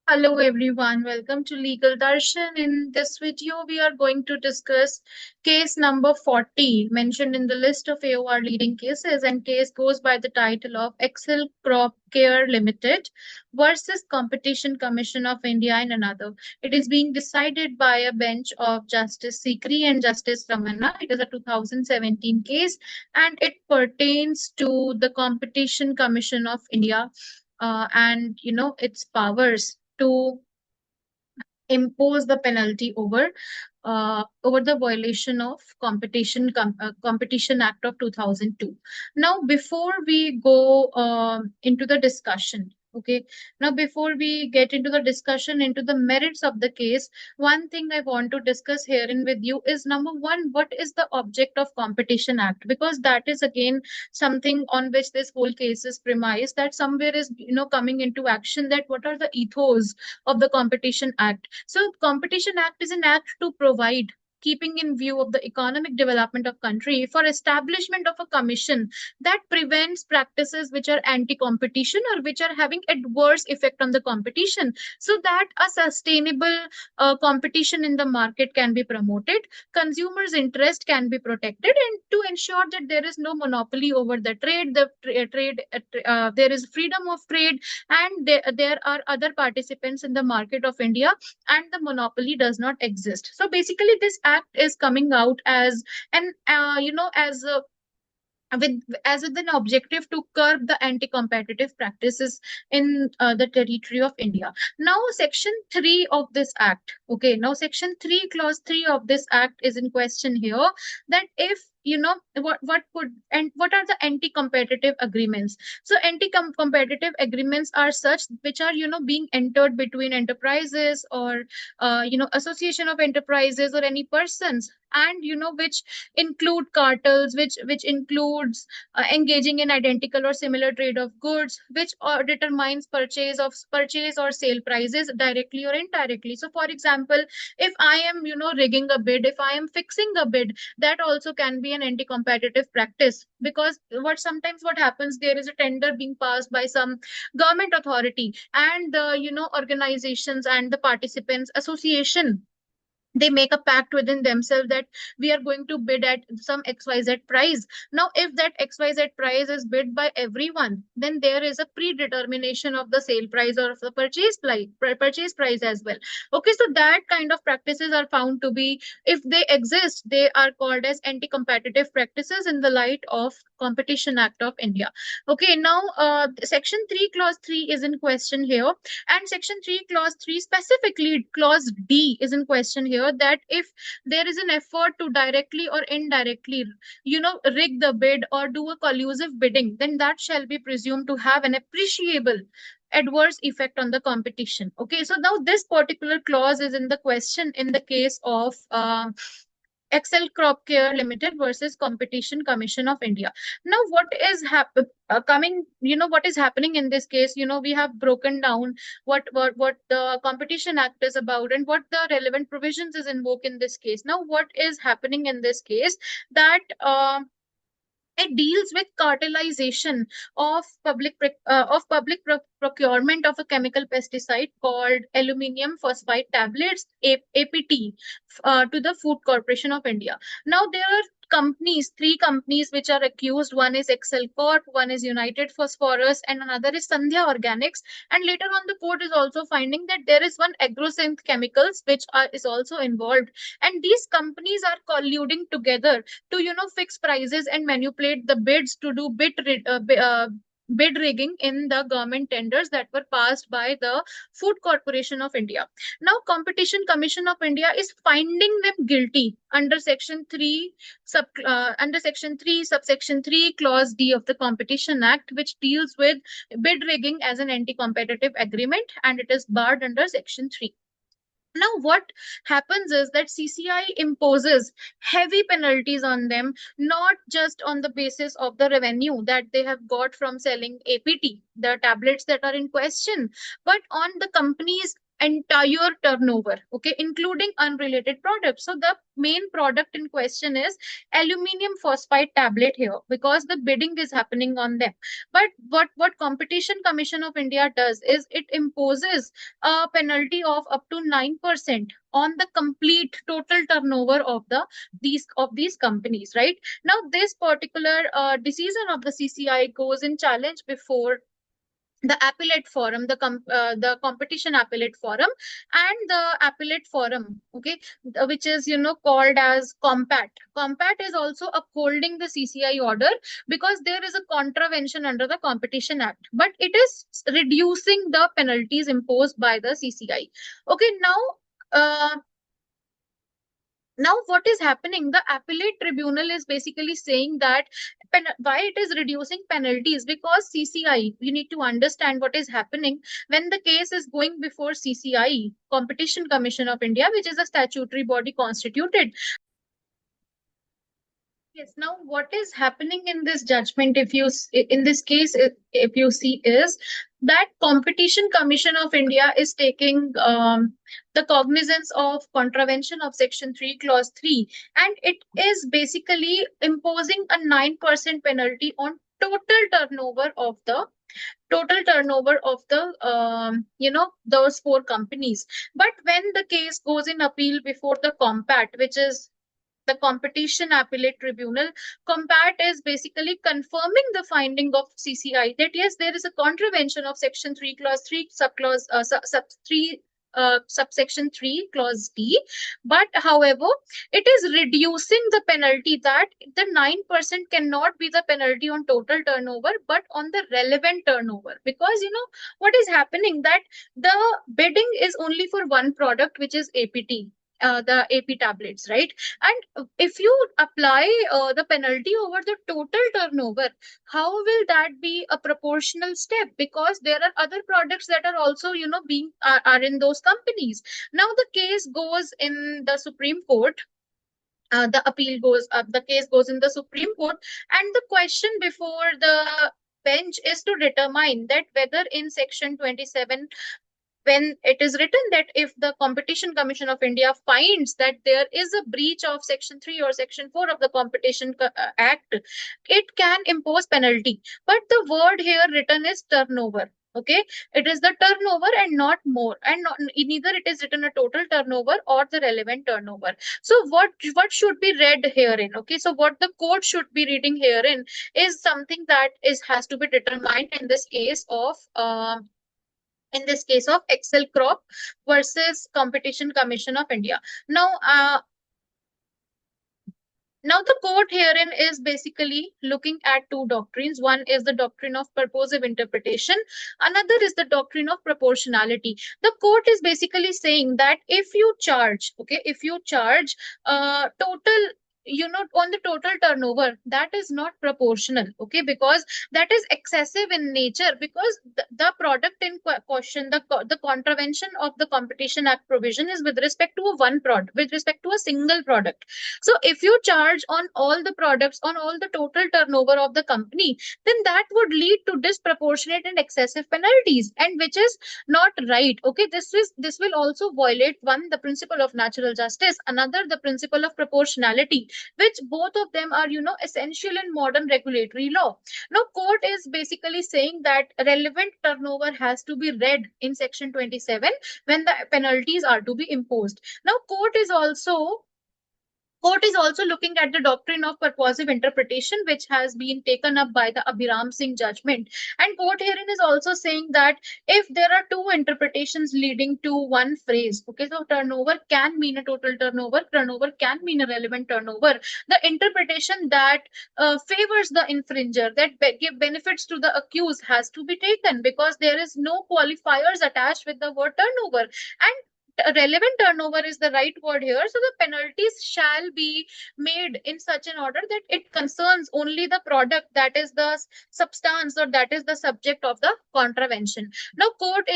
Hello everyone, welcome to Legal Darshan. In this video, we are going to discuss case number 40 mentioned in the list of AOR leading cases, and case goes by the title of Excel Crop Care Limited versus Competition Commission of India and another. It is being decided by a bench of Justice Sikri and Justice Ramanna. It is a 2017 case and it pertains to the Competition Commission of India and its powers to impose the penalty over the violation of Competition Act of 2002. Now, before we go into the discussion, okay, now before we get into the discussion into the merits of the case, one thing I want to discuss herein with you is number one, what is the object of Competition Act? Because that is again something on which this whole case is premised, that somewhere is coming into action, that what are the ethos of the Competition Act. So Competition Act is an act to provide, keeping in view of the economic development of country, for establishment of a commission that prevents practices which are anti-competition or which are having adverse effect on the competition, so that a sustainable competition in the market can be promoted, consumers interest can be protected, and to ensure that there is no monopoly over the trade, there is freedom of trade, and there are other participants in the market of India, and the monopoly does not exist. So basically, this act is coming out as an with an objective to curb the anti-competitive practices in the territory of India. Now, Section 3 of this Act, okay, now Section 3, Clause 3 of this Act is in question here, that if what are the anti-competitive agreements? So anti-competitive agreements are such which are being entered between enterprises or association of enterprises or any persons, and which include cartels, which includes engaging in identical or similar trade of goods, which determines purchase or sale prices directly or indirectly. So for example, if I am rigging a bid, if I am fixing a bid, that also can be an anti-competitive practice, because what happens, there is a tender being passed by some government authority, and the organizations and the participants association, they make a pact within themselves that we are going to bid at some xyz price. Now if that xyz price is bid by everyone, then there is a predetermination of the sale price or of the purchase price as well. Okay, so that kind of practices are found to be, if they exist, they are called as anti-competitive practices in the light of Competition Act of India. Okay, now Section 3 Clause 3 is in question here, and Section 3 Clause 3, specifically Clause D, is in question here, that if there is an effort to directly or indirectly rig the bid or do a collusive bidding, then that shall be presumed to have an appreciable adverse effect on the competition. Okay, so now this particular clause is in the question in the case of Excel Crop Care Limited versus Competition Commission of India. Now, what is happening in this case? We have broken down what the Competition Act is about and what the relevant provisions is invoked in this case. Now, what is happening in this case, that it deals with cartelization of procurement of a chemical pesticide called aluminium phosphide tablets, APT, to the Food Corporation of India. Now there are three companies which are accused. One is Excel Corp, one is United Phosphorus, and another is Sandhya Organics. And later on, the court is also finding that there is one Agrosynth Chemicals which is also involved, and these companies are colluding together to fix prices and manipulate the bids to do bid rigging in the government tenders that were passed by the Food Corporation of India. Now Competition Commission of India is finding them guilty under Section 3 subsection 3 Clause D of the Competition Act, which deals with bid rigging as an anti-competitive agreement, and it is barred under Section 3. Now, what happens is that CCI imposes heavy penalties on them, not just on the basis of the revenue that they have got from selling APT, the tablets that are in question, but on the company's entire turnover, okay, including unrelated products. So the main product in question is aluminum phosphide tablet here, because the bidding is happening on them. But what Competition Commission of India does is it imposes a penalty of up to 9% on the complete total turnover of these companies, right? Now this particular decision of the CCI goes in challenge before the appellate forum, the competition appellate forum, and the appellate forum, okay, which is called as compat. Compat is also upholding the CCI order because there is a contravention under the Competition Act, but it is reducing the penalties imposed by the CCI. Okay, now what is happening, the appellate tribunal is basically saying that why it is reducing penalties, because CCI, you need to understand what is happening when the case is going before CCI, Competition Commission of India, which is a statutory body constituted. Yes, now what is happening in this judgment, in this case, if you see, is that Competition Commission of India is taking the cognizance of contravention of Section 3, Clause 3, and it is basically imposing a 9% penalty on total turnover of the those four companies. But when the case goes in appeal before the compat, which is the Competition Appellate Tribunal, compat is basically confirming the finding of CCI that yes, there is a contravention of Section 3, Clause 3, subsection 3, Clause D. But however, it is reducing the penalty, that the 9% cannot be the penalty on total turnover, but on the relevant turnover. Because what is happening, that the bidding is only for one product, which is APT. The AP tablets, right? And if you apply the penalty over the total turnover, how will that be a proportional step? Because there are other products that are also, being are in those companies. Now the case goes in the Supreme Court. The case goes in the Supreme Court, and the question before the bench is to determine that whether in Section 27, when it is written that if the Competition Commission of India finds that there is a breach of Section 3 or Section 4 of the Competition Act, it can impose penalty. But the word here written is turnover. Okay, it is the turnover and not more, and neither it is written a total turnover or the relevant turnover. So what should be read herein? Okay, so what the court should be reading herein is something that has to be determined in this case of Excel Crop versus Competition Commission of India. Now the court herein is basically looking at two doctrines. One is the doctrine of purposive interpretation. Another is the doctrine of proportionality. The court is basically saying that if you charge total, on the total turnover, that is not proportional, okay, because that is excessive in nature, because the product in question, the contravention of the Competition Act provision is with respect to with respect to a single product. So if you charge on all the products, on all the total turnover of the company, then that would lead to disproportionate and excessive penalties, and which is not right. Okay, this will also violate, one, the principle of natural justice, another the principle of proportionality, which both of them are essential in modern regulatory law. Now court is basically saying that relevant turnover has to be read in Section 27 when the penalties are to be imposed. Now Court is also looking at the doctrine of purposive interpretation, which has been taken up by the Abhiram Singh judgment. And court herein is also saying that if there are two interpretations leading to one phrase, okay, so turnover can mean a total turnover can mean a relevant turnover. The interpretation that favors the infringer, that give benefits to the accused, has to be taken, because there is no qualifiers attached with the word turnover. And relevant turnover is the right word here. So the penalties shall be made in such an order that it concerns only the product that is the substance, or that is the subject of the contravention. Now court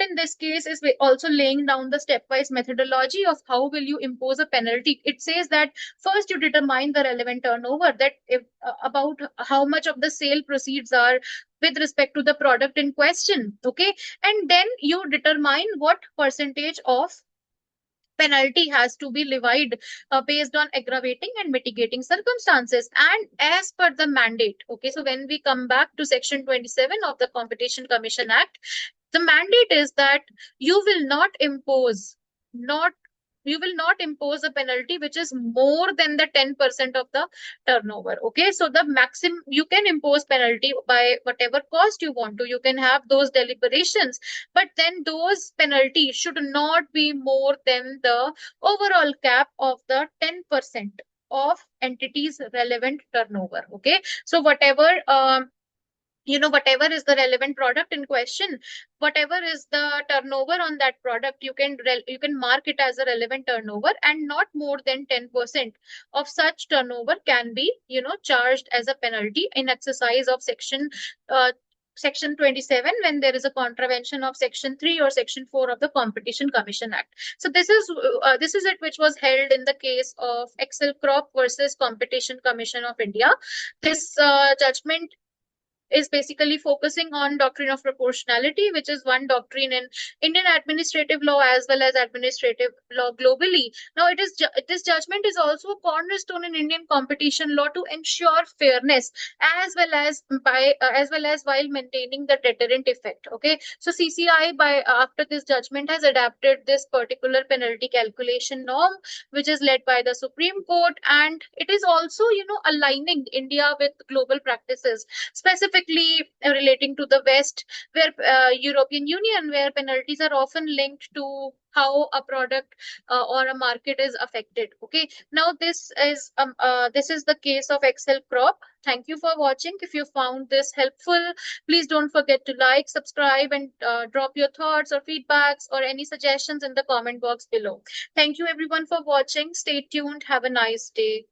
in this case is also laying down the stepwise methodology of how will you impose a penalty. It says that first you determine the relevant turnover, that if about how much of the sale proceeds are with respect to the product in question. Okay, and then you determine what percentage of penalty has to be levied based on aggravating and mitigating circumstances and as per the mandate. Okay, so when we come back to section 27 of the Competition Commission Act, the mandate is that you will not impose not you will not impose a penalty which is more than the 10% of the turnover. Okay, so the maximum you can impose penalty by whatever cost you want to, you can have those deliberations, but then those penalties should not be more than the overall cap of the 10% of entities relevant turnover. Okay, so whatever whatever is the relevant product in question, whatever is the turnover on that product, you can mark it as a relevant turnover, and not more than 10% of such turnover can be charged as a penalty in exercise of uh, section 27 when there is a contravention of section 3 or section 4 of the Competition Commission Act. So this is it, which was held in the case of Excel Crop versus Competition Commission of India. This judgment is basically focusing on doctrine of proportionality, which is one doctrine in Indian administrative law as well as administrative law globally. Now, this judgment is also a cornerstone in Indian competition law to ensure fairness as well as while maintaining the deterrent effect. Okay, so CCI by after this judgment has adapted this particular penalty calculation norm, which is led by the Supreme Court, and it is also aligning India with global practices, specifically relating to the West, where European Union, where penalties are often linked to how a product or a market is affected. Okay, now this is the case of Excel Crop. Thank you for watching. If you found this helpful, please don't forget to like, subscribe, and drop your thoughts or feedbacks or any suggestions in the comment box below. Thank you everyone for watching. Stay tuned. Have a nice day.